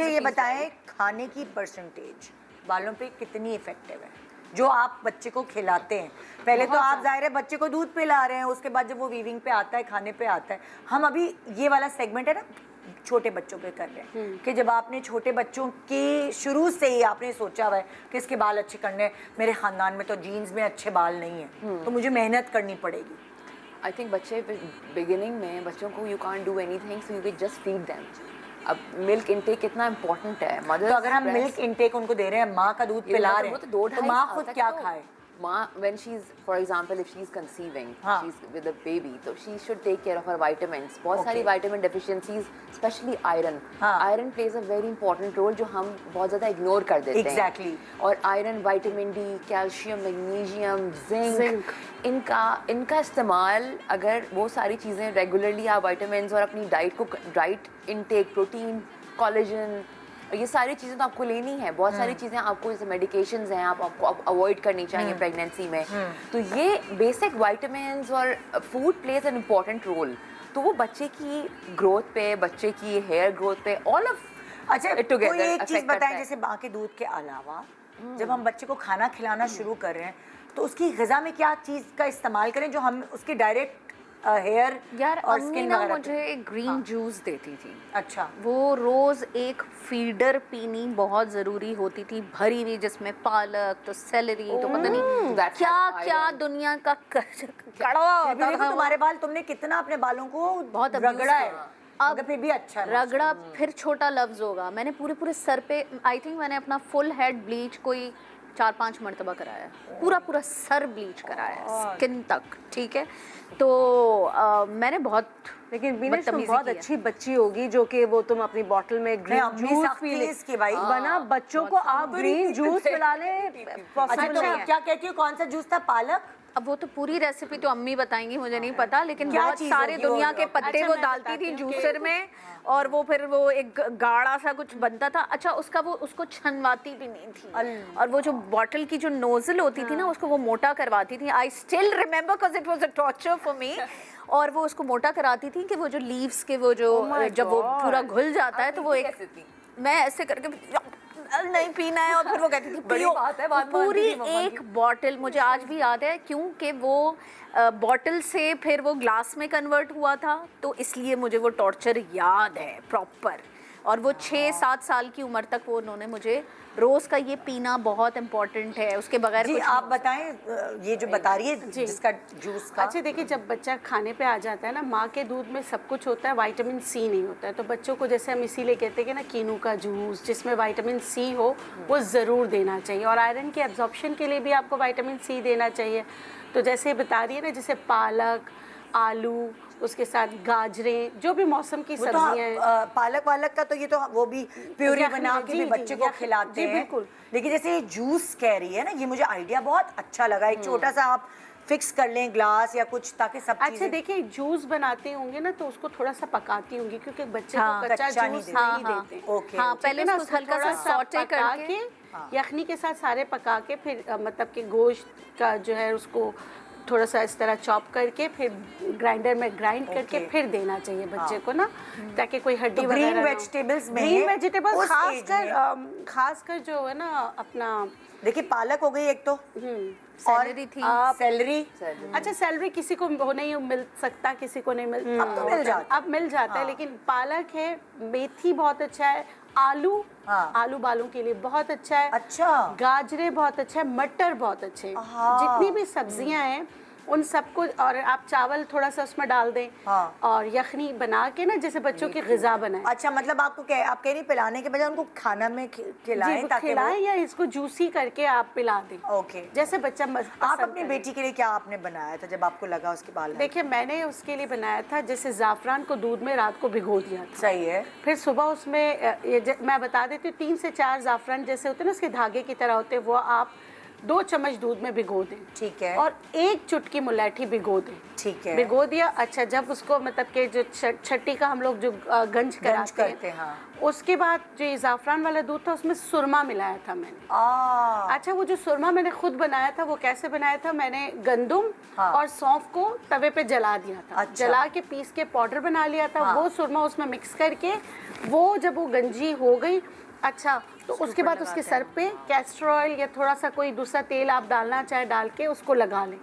मुझे ये बताएं, खाने की परसेंटेज बालों पे कितनी इफेक्टिव है जो आप बच्चे को खिलाते हैं? पहले तो आप जाहिर है बच्चे को दूध पिला रहे हैं, उसके बाद जब वो वीविंग पे आता है, खाने पे आता है, हम अभी ये वाला सेगमेंट है ना छोटे बच्चों पे कर रहे हैं कि जब आपने छोटे बच्चों की शुरू से ही आपने सोचा हुआ है कि इसके बाल अच्छे करने हैं, मेरे खानदान में तो जीन्स में अच्छे बाल नहीं है तो मुझे मेहनत करनी पड़ेगी। आई थिंक बच्चे बिगिनिंग में बच्चों को you can't do anything, so you can just feed them. अब मिल्क इंटेक कितना इम्पोर्टेंट है। मदर तो अगर हम मिल्क इंटेक उनको दे रहे हैं, माँ का दूध पिला रहे हैं, तो माँ खुद क्या खाए? माँ, when she's, for example, if she's conceiving, she's with a baby, so she should take care of her vitamins. बहुत सारी vitamin deficiencies, especially iron. Iron plays a very important role जो हम बहुत ज़्यादा ignore कर देते हैं. Exactly. और iron, vitamin D, calcium, magnesium, zinc. इनका इस्तेमाल अगर वो सारी चीज़ें रेगुलरली आप vitamins और अपनी डाइट को राइट इनटेक, प्रोटीन, कोलेजन, ये सारी चीज़ें तो आपको लेनी है। बहुत सारी चीज़ें आपको जैसे मेडिकेशंस हैं आपको अवॉइड करनी चाहिए प्रेगनेंसी में। तो ये बेसिक विटामिन्स और food plays an important role. तो वो बच्चे की ग्रोथ पे, बच्चे की हेयर ग्रोथ पे, ऑल ऑफ अच्छा कोई एक चीज़ बताएं, जैसे माँ के दूध के अलावा जब हम बच्चे को खाना खिलाना शुरू कर रहे हैं तो उसकी ग़िज़ा में क्या चीज़ का इस्तेमाल करें जो हम उसके डायरेक्ट हेयर यार और अम्मी स्किन ना वगैरह? मुझे ग्रीन जूस देती थी। अच्छा। वो रोज एक फीडर पीनी बहुत जरूरी होती थी, भरी हुई, जिसमें पालक तो सेलरी तो पता नहीं क्या क्या दुनिया का कड़वा होता था। तुम्हारे बाल, तुमने कितना अपने बालों को बहुत रगड़ा है, अब फिर भी अच्छा है। रगड़ा फिर छोटा लफ्ज होगा। मैंने पूरे सर पे, आई थिंक मैंने अपना फुल हेड ब्लीच कोई 4-5 मरतबा कराया, पूरा सर ब्लीच कराया स्किन तक, ठीक है। तो मैंने बहुत, लेकिन बीनेश तुम बहुत अच्छी बच्ची होगी जो कि वो तुम अपनी बॉटल में ग्रीन जूस पी ले भाई, बना बच्चों को आप ग्रीन जूस पिलाने पॉसिबल नहीं है। क्या कहती हो, कौन सा जूस था? पालक? अब वो तो पूरी रेसिपी तो अम्मी बताएंगी, मुझे नहीं पता, लेकिन बहुत सारे दुनिया के पत्ते वो डालती थी जूसर में और वो फिर वो एक गाढ़ा सा कुछ बनता था। अच्छा उसको छनवाती भी नहीं थी और वो जो बॉटल की जो नोजल होती थी ना उसको वो मोटा करवाती थी। I still remember because it was a torture for me. और वो उसको मोटा कराती थी कि वो जो लीव्स के वो जो जब वो पूरा घुल जाता है तो वो एक, मैं ऐसे करके नहीं पीना है और फिर वो कहती थी पियो। पूरी एक बॉटल मुझे आज भी याद है क्योंकि वो बॉटल से फिर वो ग्लास में कन्वर्ट हुआ था, तो इसलिए मुझे वो टॉर्चर याद है प्रॉपर। और वो 6-7 साल की उम्र तक वो उन्होंने मुझे रोज का ये पीना बहुत इम्पोर्टेंट है, उसके बगैर जी आप बताएं ये जो बता रही है जिसका जूस का। अच्छा देखिए, जब बच्चा खाने पे आ जाता है ना, माँ के दूध में सब कुछ होता है, विटामिन सी नहीं होता है। तो बच्चों को जैसे हम इसीलिए कहते हैं कि ना कीनू का जूस जिसमें विटामिन सी हो वो ज़रूर देना चाहिए। और आयरन के एब्जॉर्प्शन के लिए भी आपको विटामिन सी देना चाहिए। तो जैसे बता रही है ना, जैसे पालक, आलू, उसके साथ गाजरें, जो भी मौसम की सब्जियां हैं। पालक वालक का तो ये तो वो भी प्यूरी बना के भी बच्चे को खिलाते हैं। बिल्कुल। लेकिन जैसे ये जूस कह रही है ना, ये मुझे आइडिया बहुत अच्छा लगा। एक छोटा सा आप फिक्स कर लें ग्लास या कुछ, ताकि सब अच्छा देखिए, जूस बनाते होंगे ना तो उसको थोड़ा सा पकाती होंगी क्योंकि बच्चे को कच्चा जूस नहीं देते। ओके, पहले ना उसको हल्का सा सॉटे करके यखनी के साथ सारे पका के फिर मतलब कि गोश्त का जो है उसको थोड़ा सा इस तरह चॉप करके फिर ग्राइंडर में ग्राइंड करके फिर देना चाहिए बच्चे को ना, ताकि कोई हड्डी वगैरह। ग्रीन वेजिटेबल्स में, ग्रीन वेजिटेबल्स खासकर जो है ना अपना, देखिए पालक हो गई एक तो, सैलरी थी, सैलरी। अच्छा सैलरी किसी को नहीं मिल सकता, किसी को नहीं मिलता, अब तो मिल जाता, अब मिल जाता है। लेकिन पालक है, मेथी बहुत अच्छा है, आलू, आलू बालों के लिए बहुत अच्छा है। अच्छा, गाजरे बहुत अच्छा है, मटर बहुत अच्छे हैं। जितनी भी सब्जियां हैं उन सबको, और आप चावल थोड़ा सा उसमें डाल दें और यखनी बना के ना जैसे बच्चों की ग़िज़ा बनाएं। अच्छा मतलब आप कह रही पिलाने के बजाय उनको खाना में खिलाएं, ताकि खिलाएं या इसको जूसी करके आप पिला दें। ओके, जैसे बच्चा आप अपनी बेटी के लिए क्या आपने बनाया था जब आपको लगा उसके बाल? देखिए मैंने उसके लिए बनाया था, जैसे ज़ाफ़रान को दूध में रात को भिगो दिया था। सही है। फिर सुबह उसमें मैं बता देती हूँ, 3 से 4 ज़ाफ़रान जैसे होते हैं ना, उसके धागे की तरह होते हैं, वो आप 2 चम्मच दूध में भिगो दें। ठीक है। और 1 चुटकी मुलैठी भिगो दें। ठीक है। भिगो दिया। अच्छा, जब उसको मतलब कि जो छट्टी का हम लोग जो गंज कराते हैं, उसके बाद जो ये ज़ाफ़रान वाला दूध था उसमें सुरमा मिलाया था मैंने। अच्छा, वो जो सुरमा मैंने खुद बनाया था वो कैसे बनाया था, मैंने गंदम और सौंफ को तवे पे जला दिया था। अच्छा। जला के पीस के पाउडर बना लिया था। वो सुरमा उसमें मिक्स करके वो जब वो गंजी हो गई, अच्छा, तो उसके बाद उसके सर पे कैस्टर ऑयल या थोड़ा सा कोई दूसरा तेल आप डालना चाहे डाल के उसको लगा लें।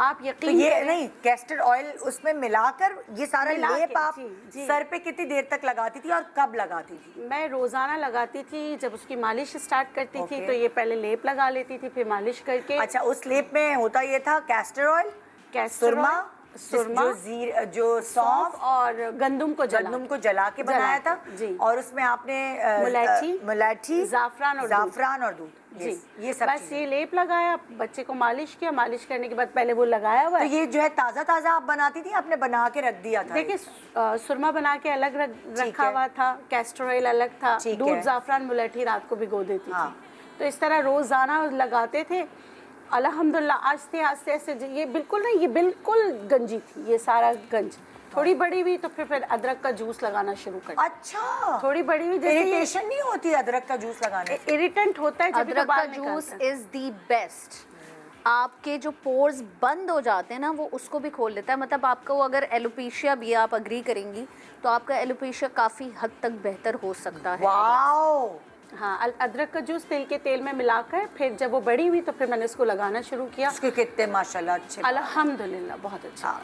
आप तो यकीन ये करें, नहीं, कैस्टर ऑयल उसमें मिलाकर ये सारा मिला लेप के, आप जी। सर पे कितनी देर तक लगाती थी और कब लगाती थी? मैं रोज़ाना लगाती थी। जब उसकी मालिश स्टार्ट करती थी ओके। तो ये पहले लेप लगा लेती थी, फिर मालिश करके अच्छा, उस लेप में होता ये था कैस्टर ऑयल, कैस्टर सुरमा, ऑयल, सुरमा, जो सौंफ और गंदम को जला के बनाया था। जी। और उसमें आपने मुलैठी, ज़ाफ़रान और दूध। जी, Yes, ये सब बस चीज़ें। ये लेप लगाया, बच्चे को मालिश किया, मालिश करने के बाद पहले वो लगाया हुआ तो है। ये जो है ताज़ा ताज़ा आप बनाती थी, आपने बना के रख दिया था? देखिए, सुरमा बना के अलग रखा है। हुआ था, कैस्टर ऑयल अलग था, ठीक दूध, है। ज़ाफ़रान, मुलैठी रात को भिगो देती हाँ। थी। तो इस तरह रोज़ाना लगाते थे। अल्हम्दुलिल्लाह आस्ते आस्ते आस्ते ये बिल्कुल गंजी थी, ये सारा गंज। थोड़ी बड़ी हुई तो फिर अदरक का जूस लगाना शुरू कर दिया। अच्छा, थोड़ी बड़ी हुई, जैसे इरिटेशन नहीं होती अदरक का जूस लगाने से? इरिटेंट होता है जब अदरक का जूस इज द बेस्ट। आपके जो पोर्स बंद हो जाते हैं ना, वो उसको भी खोल देता है। मतलब आपको अगर एलोपेशिया भी, आप अग्री करेंगी, तो आपका एलोपेशिया काफ़ी हद तक बेहतर हो सकता है। वाओ। हाँ, अदरक का जूस तेल में मिलाकर फिर जब वो बड़ी हुई तो फिर मैंने इसको लगाना शुरू किया। उसके कितने माशाल्लाह अच्छे। अल्हम्दुलिल्लाह बहुत अच्छा। हाँ।